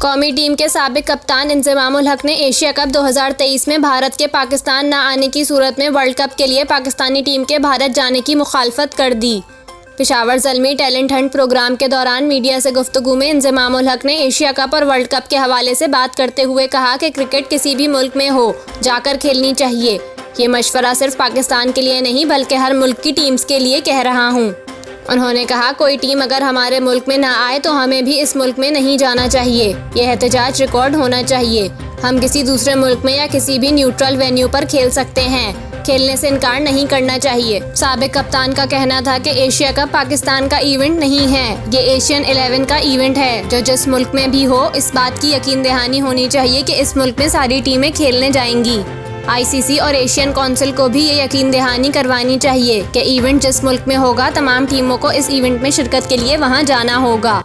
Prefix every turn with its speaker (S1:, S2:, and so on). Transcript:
S1: कौमी टीम के साबिक कप्तान इंजमामुल हक ने एशिया कप 2023 में भारत के पाकिस्तान न आने की सूरत में वर्ल्ड कप के लिए पाकिस्तानी टीम के भारत जाने की मुखालफत कर दी। Peshawar Zalmi talent hunt program के दौरान मीडिया से गुफ्तगू में इंजमामुल हक ने एशिया कप और वर्ल्ड कप के हवाले से बात करते हुए कहा कि क्रिकेट किसी भी मुल्क में हो जाकर खेलनी चाहिए। ये मशवरा सिर्फ पाकिस्तान के लिए नहीं बल्कि हर मुल्क की टीम्स के लिए कह रहा हूँ। उन्होंने कहा, कोई टीम अगर हमारे मुल्क में ना आए तो हमें भी इस मुल्क में नहीं जाना चाहिए। यह एहतजाज रिकॉर्ड होना चाहिए। हम किसी दूसरे मुल्क में या किसी भी न्यूट्रल वेन्यू पर खेल सकते हैं। खेलने से इनकार नहीं करना चाहिए। साबिक कप्तान का कहना था कि एशिया कप पाकिस्तान का इवेंट नहीं है, ये एशियन 11 का इवेंट है। जो जिस मुल्क में भी हो, इस बात की यकीन दहानी होनी चाहिए कि इस मुल्क में सारी टीमें खेलने जाएंगी। आईसीसी और एशियन काउंसिल को भी ये यकीन दहानी करवानी चाहिए कि इवेंट जिस मुल्क में होगा तमाम टीमों को इस इवेंट में शिरकत के लिए वहां जाना होगा।